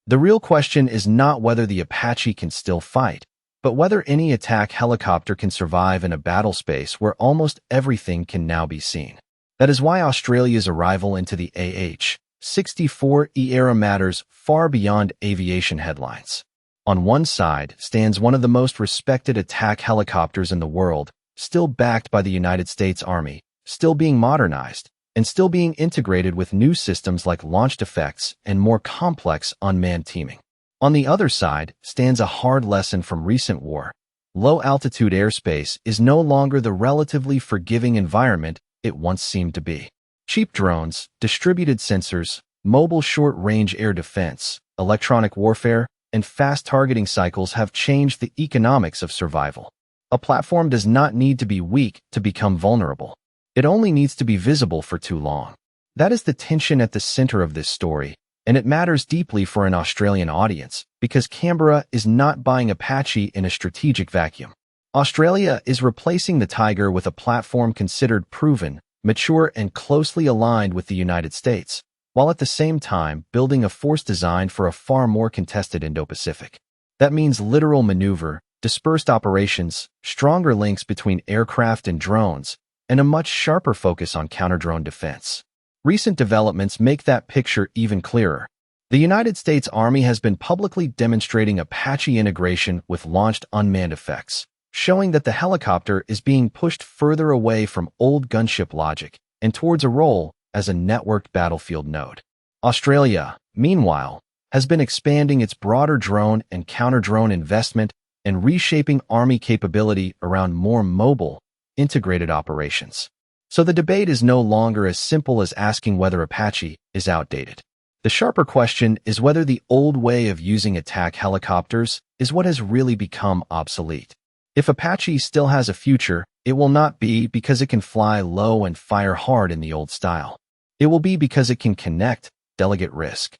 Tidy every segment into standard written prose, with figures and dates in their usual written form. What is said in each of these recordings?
The real question is not whether the Apache can still fight, but whether any attack helicopter can survive in a battle space where almost everything can now be seen. That is why Australia's arrival into the AH-64E era matters far beyond aviation headlines. On one side stands one of the most respected attack helicopters in the world, still backed by the United States Army, still being modernized, and still being integrated with new systems like launched effects and more complex unmanned teaming. On the other side stands a hard lesson from recent war. Low-altitude airspace is no longer the relatively forgiving environment it once seemed to be. Cheap drones, distributed sensors, mobile short-range air defense, electronic warfare, and fast targeting cycles have changed the economics of survival. A platform does not need to be weak to become vulnerable. It only needs to be visible for too long. That is the tension at the center of this story, and it matters deeply for an Australian audience because Canberra is not buying Apache in a strategic vacuum. Australia is replacing the Tiger with a platform considered proven, mature, and closely aligned with the United States, while at the same time building a force designed for a far more contested Indo-Pacific. That means literal maneuver, dispersed operations, stronger links between aircraft and drones, and a much sharper focus on counter-drone defense. Recent developments make that picture even clearer. The United States Army has been publicly demonstrating Apache integration with launched unmanned effects, showing that the helicopter is being pushed further away from old gunship logic and towards a role as a networked battlefield node. Australia, meanwhile, has been expanding its broader drone and counter-drone investment and reshaping Army capability around more mobile, integrated operations. So the debate is no longer as simple as asking whether Apache is outdated. The sharper question is whether the old way of using attack helicopters is what has really become obsolete. If Apache still has a future, it will not be because it can fly low and fire hard in the old style. It will be because it can connect, delegate risk,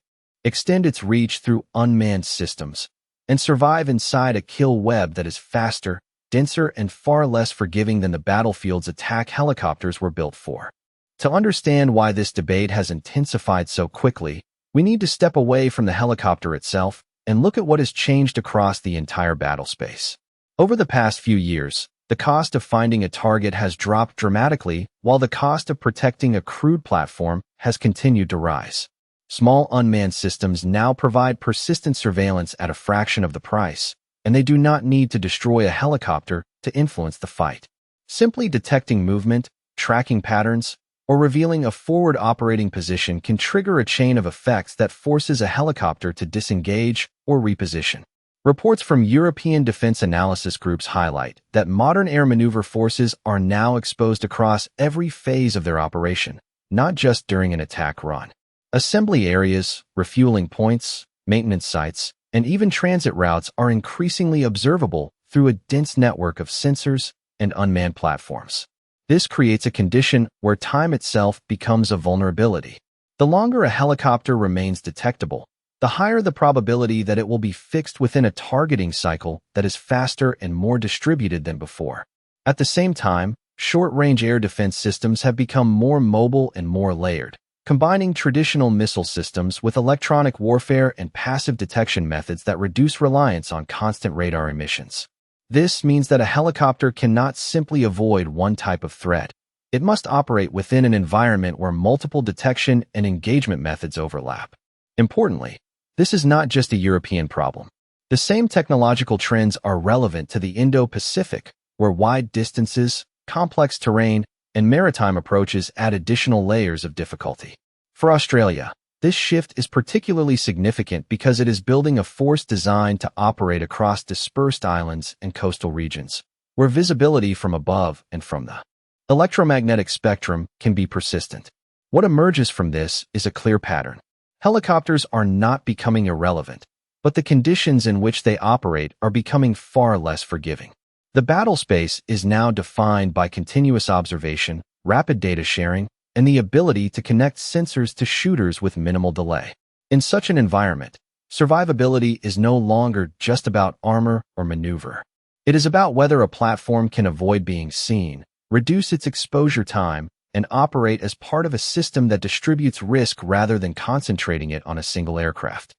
extend its reach through unmanned systems, and survive inside a kill web that is faster, denser, and far less forgiving than the battlefield's attack helicopters were built for. To understand why this debate has intensified so quickly, we need to step away from the helicopter itself and look at what has changed across the entire battle space. Over the past few years, the cost of finding a target has dropped dramatically, while the cost of protecting a crewed platform has continued to rise. Small unmanned systems now provide persistent surveillance at a fraction of the price, and they do not need to destroy a helicopter to influence the fight. Simply detecting movement, tracking patterns, or revealing a forward operating position can trigger a chain of effects that forces a helicopter to disengage or reposition. Reports from European defense analysis groups highlight that modern air maneuver forces are now exposed across every phase of their operation, not just during an attack run. Assembly areas, refueling points, maintenance sites, and even transit routes are increasingly observable through a dense network of sensors and unmanned platforms. This creates a condition where time itself becomes a vulnerability. The longer a helicopter remains detectable, the higher the probability that it will be fixed within a targeting cycle that is faster and more distributed than before. At the same time, short-range air defense systems have become more mobile and more layered, combining traditional missile systems with electronic warfare and passive detection methods that reduce reliance on constant radar emissions. This means that a helicopter cannot simply avoid one type of threat. It must operate within an environment where multiple detection and engagement methods overlap. Importantly, this is not just a European problem. The same technological trends are relevant to the Indo-Pacific, where wide distances, complex terrain, and maritime approaches add additional layers of difficulty. For Australia, this shift is particularly significant because it is building a force designed to operate across dispersed islands and coastal regions, where visibility from above and from the electromagnetic spectrum can be persistent. What emerges from this is a clear pattern. Helicopters are not becoming irrelevant, but the conditions in which they operate are becoming far less forgiving. The battle space is now defined by continuous observation, rapid data sharing, and the ability to connect sensors to shooters with minimal delay. In such an environment, survivability is no longer just about armor or maneuver. It is about whether a platform can avoid being seen, reduce its exposure time, and operate as part of a system that distributes risk rather than concentrating it on a single aircraft.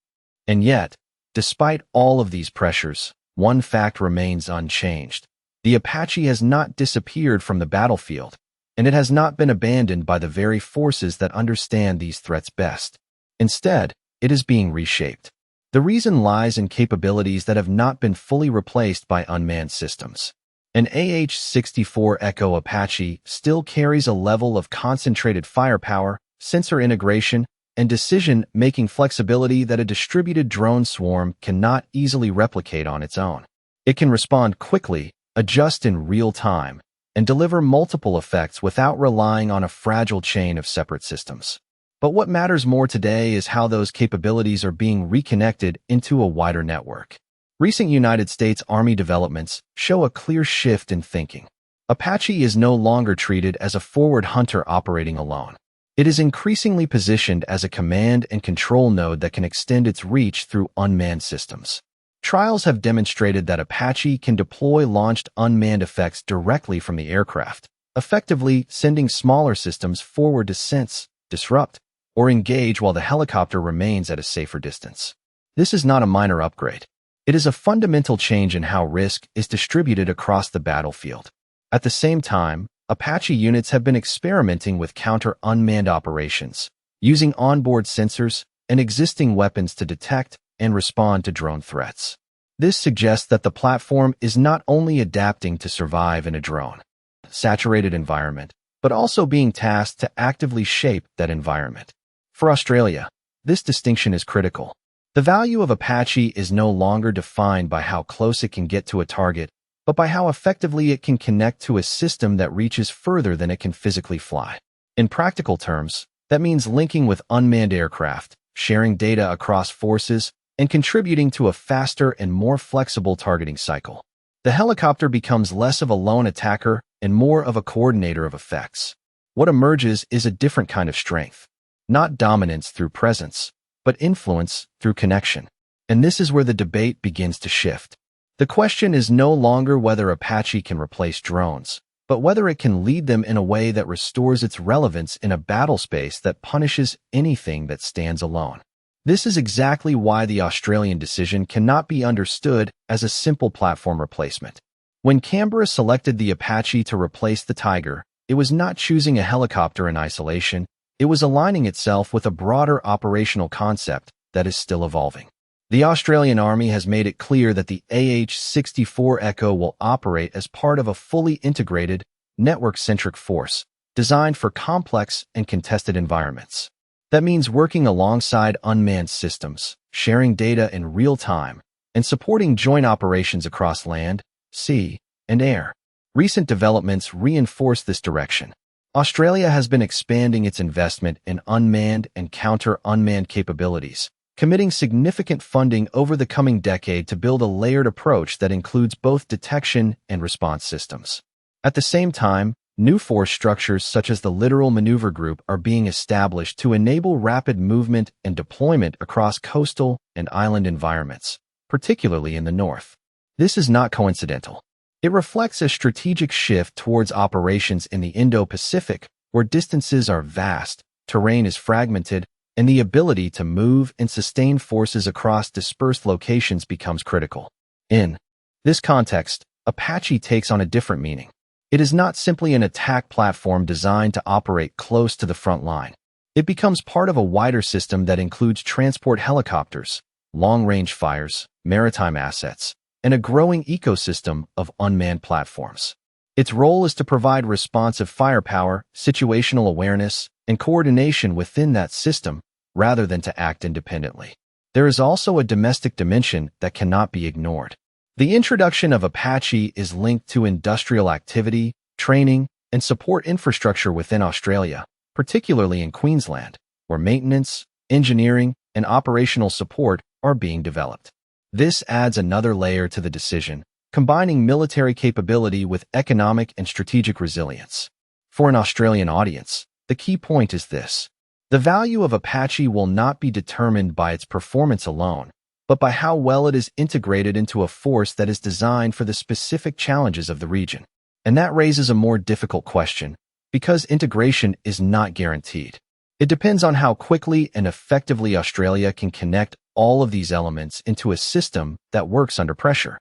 And yet, despite all of these pressures, one fact remains unchanged. The Apache has not disappeared from the battlefield, and it has not been abandoned by the very forces that understand these threats best. Instead, it is being reshaped. The reason lies in capabilities that have not been fully replaced by unmanned systems. An AH-64E Apache still carries a level of concentrated firepower, sensor integration, and decision-making flexibility that a distributed drone swarm cannot easily replicate on its own. It can respond quickly, adjust in real time, and deliver multiple effects without relying on a fragile chain of separate systems. But what matters more today is how those capabilities are being reconnected into a wider network. Recent United States Army developments show a clear shift in thinking. Apache is no longer treated as a forward hunter operating alone. It is increasingly positioned as a command and control node that can extend its reach through unmanned systems. Trials have demonstrated that Apache can deploy launched unmanned effects directly from the aircraft, effectively sending smaller systems forward to sense, disrupt, or engage while the helicopter remains at a safer distance. This is not a minor upgrade. It is a fundamental change in how risk is distributed across the battlefield. At the same time, Apache units have been experimenting with counter-unmanned operations, using onboard sensors and existing weapons to detect and respond to drone threats. This suggests that the platform is not only adapting to survive in a drone-saturated environment, but also being tasked to actively shape that environment. For Australia, this distinction is critical. The value of Apache is no longer defined by how close it can get to a target, but by how effectively it can connect to a system that reaches further than it can physically fly. In practical terms, that means linking with unmanned aircraft, sharing data across forces, and contributing to a faster and more flexible targeting cycle. The helicopter becomes less of a lone attacker and more of a coordinator of effects. What emerges is a different kind of strength, not dominance through presence, but influence through connection. And this is where the debate begins to shift. The question is no longer whether Apache can replace drones, but whether it can lead them in a way that restores its relevance in a battle space that punishes anything that stands alone. This is exactly why the Australian decision cannot be understood as a simple platform replacement. When Canberra selected the Apache to replace the Tiger, it was not choosing a helicopter in isolation, it was aligning itself with a broader operational concept that is still evolving. The Australian Army has made it clear that the AH-64E will operate as part of a fully integrated, network-centric force designed for complex and contested environments. That means working alongside unmanned systems, sharing data in real time, and supporting joint operations across land, sea, and air. Recent developments reinforce this direction. Australia has been expanding its investment in unmanned and counter-unmanned capabilities, committing significant funding over the coming decade to build a layered approach that includes both detection and response systems. At the same time, new force structures such as the Littoral Maneuver Group are being established to enable rapid movement and deployment across coastal and island environments, particularly in the north. This is not coincidental. It reflects a strategic shift towards operations in the Indo-Pacific, where distances are vast, terrain is fragmented, and the ability to move and sustain forces across dispersed locations becomes critical. In this context, Apache takes on a different meaning. It is not simply an attack platform designed to operate close to the front line. It becomes part of a wider system that includes transport helicopters, long-range fires, maritime assets, and a growing ecosystem of unmanned platforms. Its role is to provide responsive firepower, situational awareness, and coordination within that system, rather than to act independently. There is also a domestic dimension that cannot be ignored. The introduction of Apache is linked to industrial activity, training, and support infrastructure within Australia, particularly in Queensland, where maintenance, engineering, and operational support are being developed. This adds another layer to the decision, combining military capability with economic and strategic resilience. For an Australian audience, the key point is this. The value of Apache will not be determined by its performance alone, but by how well it is integrated into a force that is designed for the specific challenges of the region. And that raises a more difficult question, because integration is not guaranteed. It depends on how quickly and effectively Australia can connect all of these elements into a system that works under pressure.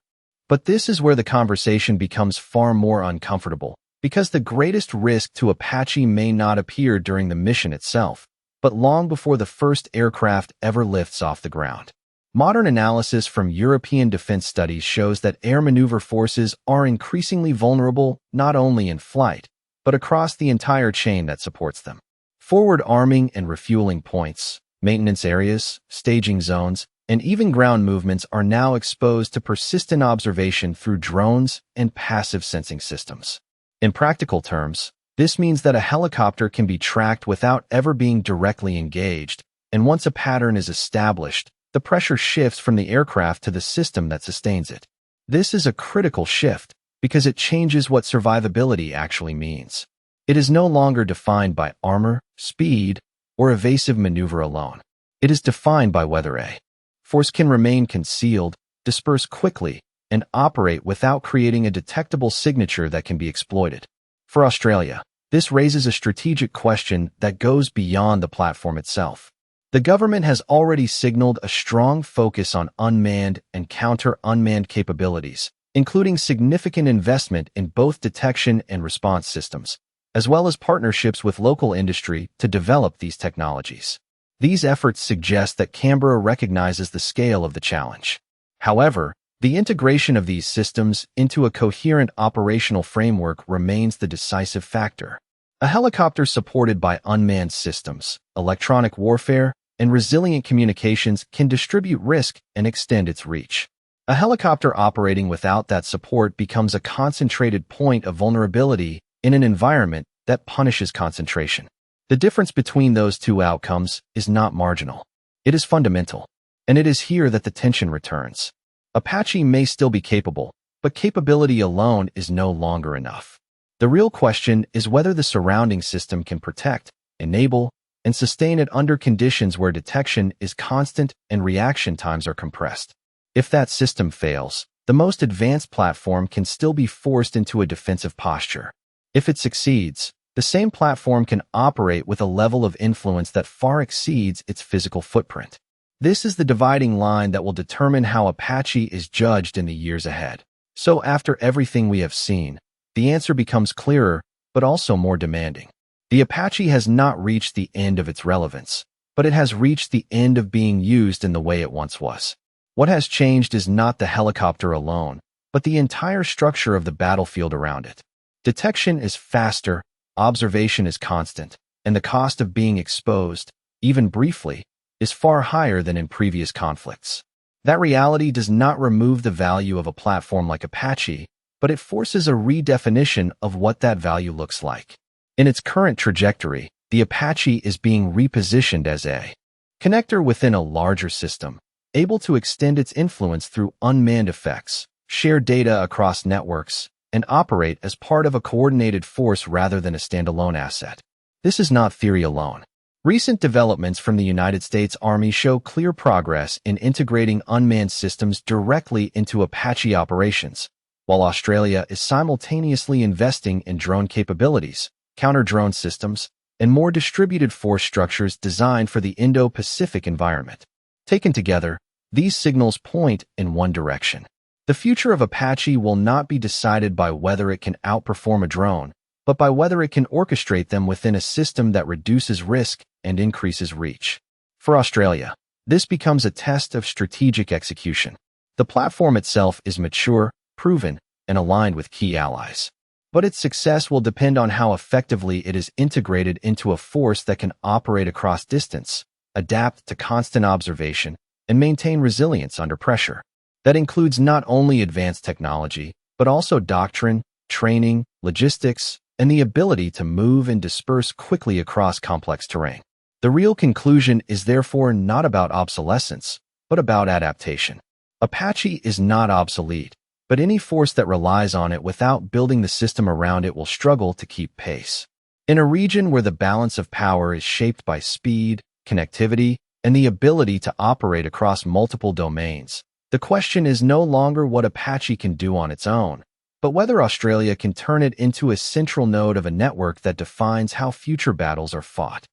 But this is where the conversation becomes far more uncomfortable, because the greatest risk to Apache may not appear during the mission itself, but long before the first aircraft ever lifts off the ground. Modern analysis from European defense studies shows that air maneuver forces are increasingly vulnerable not only in flight, but across the entire chain that supports them. Forward arming and refueling points, maintenance areas, staging zones, and even ground movements are now exposed to persistent observation through drones and passive sensing systems. In practical terms, this means that a helicopter can be tracked without ever being directly engaged, and once a pattern is established, the pressure shifts from the aircraft to the system that sustains it. This is a critical shift because it changes what survivability actually means. It is no longer defined by armor, speed, or evasive maneuver alone. It is defined by whether a force can remain concealed, disperse quickly, and operate without creating a detectable signature that can be exploited. For Australia, this raises a strategic question that goes beyond the platform itself. The government has already signaled a strong focus on unmanned and counter-unmanned capabilities, including significant investment in both detection and response systems, as well as partnerships with local industry to develop these technologies. These efforts suggest that Canberra recognizes the scale of the challenge. However, the integration of these systems into a coherent operational framework remains the decisive factor. A helicopter supported by unmanned systems, electronic warfare, and resilient communications can distribute risk and extend its reach. A helicopter operating without that support becomes a concentrated point of vulnerability in an environment that punishes concentration. The difference between those two outcomes is not marginal. It is fundamental, and it is here that the tension returns. Apache may still be capable, but capability alone is no longer enough. The real question is whether the surrounding system can protect, enable, and sustain it under conditions where detection is constant and reaction times are compressed. If that system fails, the most advanced platform can still be forced into a defensive posture. If it succeeds, the same platform can operate with a level of influence that far exceeds its physical footprint. This is the dividing line that will determine how Apache is judged in the years ahead. So after everything we have seen, the answer becomes clearer, but also more demanding. The Apache has not reached the end of its relevance, but it has reached the end of being used in the way it once was. What has changed is not the helicopter alone, but the entire structure of the battlefield around it. Detection is faster, observation is constant, and the cost of being exposed, even briefly, is far higher than in previous conflicts. That reality does not remove the value of a platform like Apache, but it forces a redefinition of what that value looks like. In its current trajectory, the Apache is being repositioned as a connector within a larger system, able to extend its influence through unmanned effects, share data across networks, and operate as part of a coordinated force rather than a standalone asset. This is not theory alone. Recent developments from the United States Army show clear progress in integrating unmanned systems directly into Apache operations, while Australia is simultaneously investing in drone capabilities, counter-drone systems, and more distributed force structures designed for the Indo-Pacific environment. Taken together, these signals point in one direction. The future of Apache will not be decided by whether it can outperform a drone, but by whether it can orchestrate them within a system that reduces risk and increases reach. For Australia, this becomes a test of strategic execution. The platform itself is mature, proven, and aligned with key allies. But its success will depend on how effectively it is integrated into a force that can operate across distance, adapt to constant observation, and maintain resilience under pressure. That includes not only advanced technology, but also doctrine, training, logistics, and the ability to move and disperse quickly across complex terrain. The real conclusion is therefore not about obsolescence, but about adaptation. Apache is not obsolete, but any force that relies on it without building the system around it will struggle to keep pace. In a region where the balance of power is shaped by speed, connectivity, and the ability to operate across multiple domains, the question is no longer what Apache can do on its own, but whether Australia can turn it into a central node of a network that defines how future battles are fought.